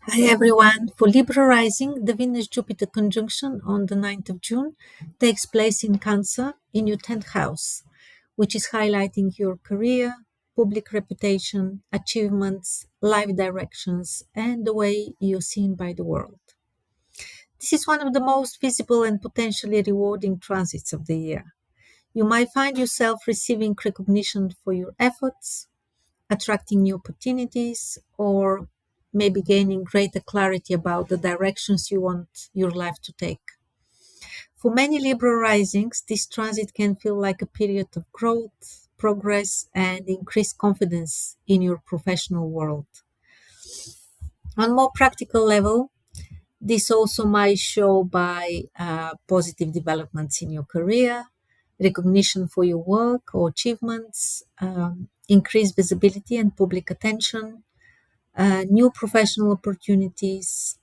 Hi everyone. For Libra rising, the Venus-Jupiter conjunction on the 9th of June takes place in Cancer in your 10th house, which is highlighting your career, public reputation, achievements, life directions, and the way you're seen by the world. This is one of the most visible and potentially rewarding transits of the year. You might find yourself receiving recognition for your efforts, attracting new opportunities, or maybe gaining greater clarity about the directions you want your life to take. For many Libra risings, this transit can feel like a period of growth, progress, and increased confidence in your professional world. On a more practical level, this also might show by positive developments in your career, recognition for your work or achievements, increased visibility and public attention, new professional opportunities,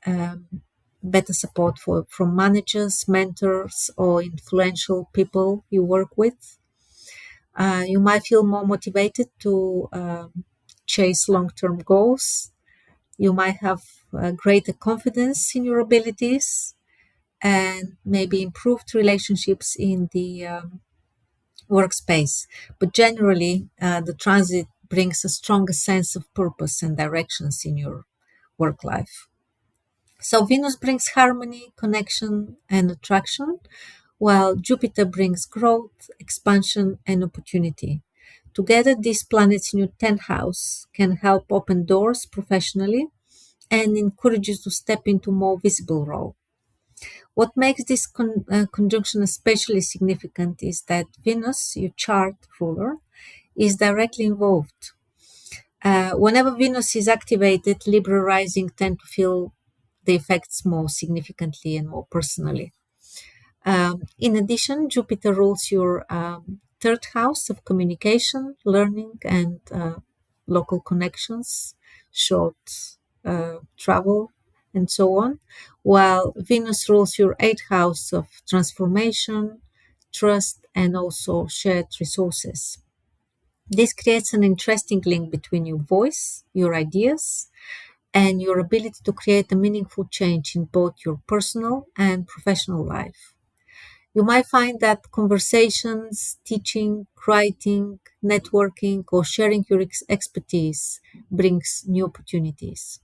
better support from managers, mentors, or influential people you work with. You might feel more motivated to chase long term goals. You might have greater confidence in your abilities and maybe improved relationships in the workspace. But generally, the transit brings a stronger sense of purpose and directions in your work life. So Venus brings harmony, connection, and attraction, while Jupiter brings growth, expansion, and opportunity. Together, these planets in your 10th house can help open doors professionally and encourage you to step into more visible role. What makes this conjunction especially significant is that Venus, your chart ruler, is directly involved. Whenever Venus is activated, Libra rising tend to feel the effects more significantly and more personally. In addition, Jupiter rules your third house of communication, learning, and local connections, short travel, and so on, while Venus rules your eighth house of transformation, trust, and also shared resources. This creates an interesting link between your voice, your ideas, and your ability to create a meaningful change in both your personal and professional life. You might find that conversations, teaching, writing, networking, or sharing your expertise brings new opportunities.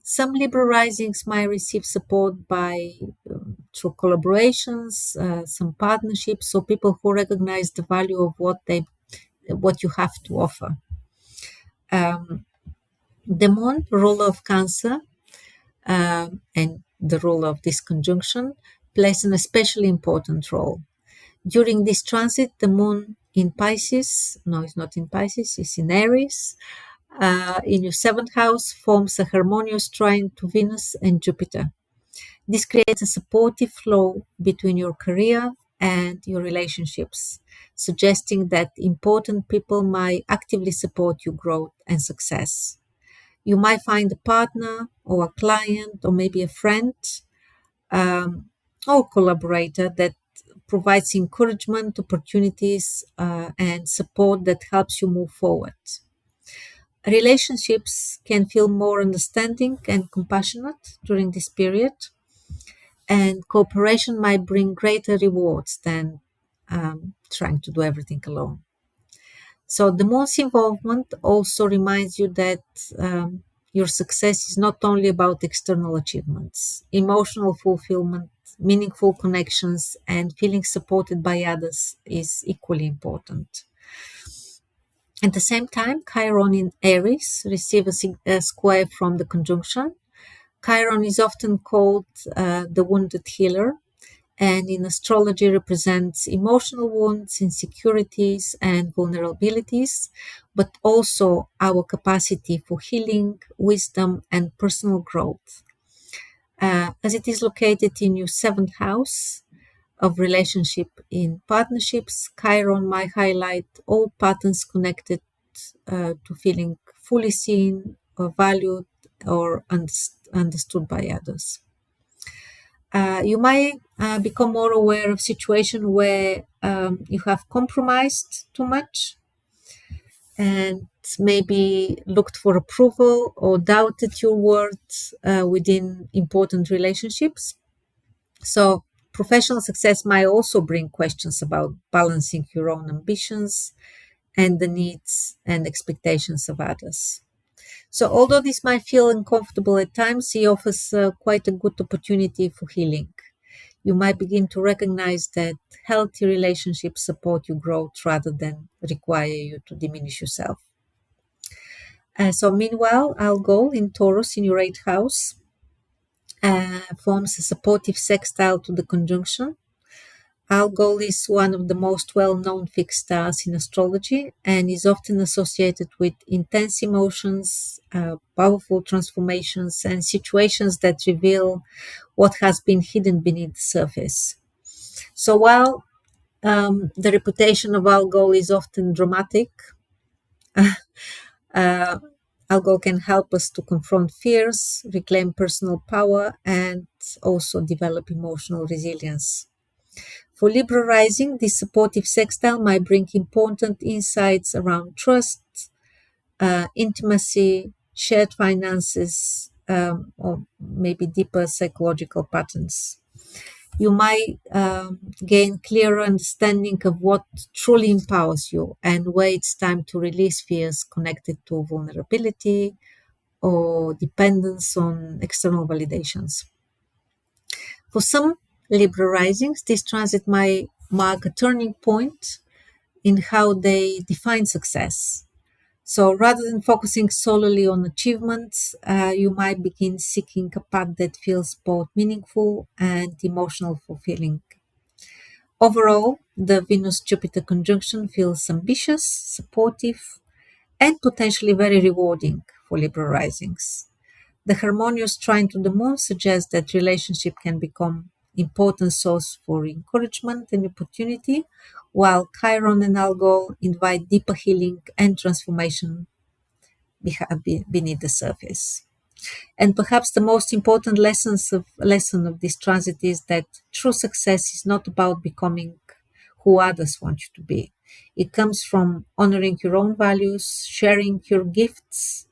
Some Libra risings might receive support by through collaborations, some partnerships, or people who recognize the value of what you have to offer. Um, the Moon, ruler of Cancer, and the role of this conjunction plays an especially important role. During this transit, the moon in Pisces, no, it's not in Pisces, it's in Aries, in your seventh house forms a harmonious trine to Venus and Jupiter. This creates a supportive flow between your career and your relationships, suggesting that important people might actively support your growth and success. You might find a partner or a client or maybe a friend um, or collaborator that provides encouragement, opportunities, and support that helps you move forward. Relationships can feel more understanding and compassionate during this period, and cooperation might bring greater rewards than trying to do everything alone. So the moon's involvement also reminds you that your success is not only about external achievements. Emotional fulfillment, meaningful connections, and feeling supported by others is equally important. At the same time, Chiron in Aries receives a square from the conjunction. Chiron is often called the wounded healer, and in astrology represents emotional wounds, insecurities, and vulnerabilities, but also our capacity for healing, wisdom, and personal growth. As it is located in your seventh house of relationship in partnerships, Chiron might highlight all patterns connected to feeling fully seen or valued or understood by others. You might become more aware of situation where you have compromised too much, and maybe looked for approval or doubted your worth within important relationships. So, professional success might also bring questions about balancing your own ambitions and the needs and expectations of others. So, although this might feel uncomfortable at times, it offers quite a good opportunity for healing. You might begin to recognize that healthy relationships support your growth rather than require you to diminish yourself. So, meanwhile, our goal in Taurus in your eighth house forms a supportive sextile to the conjunction. Algol is one of the most well-known fixed stars in astrology and is often associated with intense emotions, powerful transformations, and situations that reveal what has been hidden beneath the surface. So while the reputation of Algol is often dramatic, uh, Algol can help us to confront fears, reclaim personal power, and also develop emotional resilience. For Libra rising, this supportive sextile might bring important insights around trust, intimacy, shared finances, or maybe deeper psychological patterns. You might gain clearer understanding of what truly empowers you and where it's time to release fears connected to vulnerability or dependence on external validations. For some Libra risings, this transit might mark a turning point in how they define success. So rather than focusing solely on achievements, you might begin seeking a path that feels both meaningful and emotional fulfilling. Overall, the Venus Jupiter conjunction feels ambitious, supportive, and potentially very rewarding for Libra risings. The harmonious trine to the moon suggests that relationship can become important source for encouragement and opportunity, while Chiron and Algol invite deeper healing and transformation beneath the surface. And perhaps the most important lesson of this transit is that true success is not about becoming who others want you to be. It comes from honoring your own values, sharing your gifts,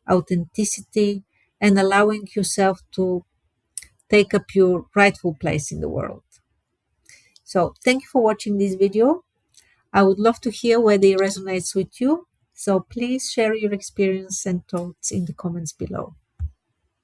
authenticity, and allowing yourself to take up your rightful place in the world. So, thank you for watching this video. I would love to hear whether it resonates with you. So, please share your experience and thoughts in the comments below.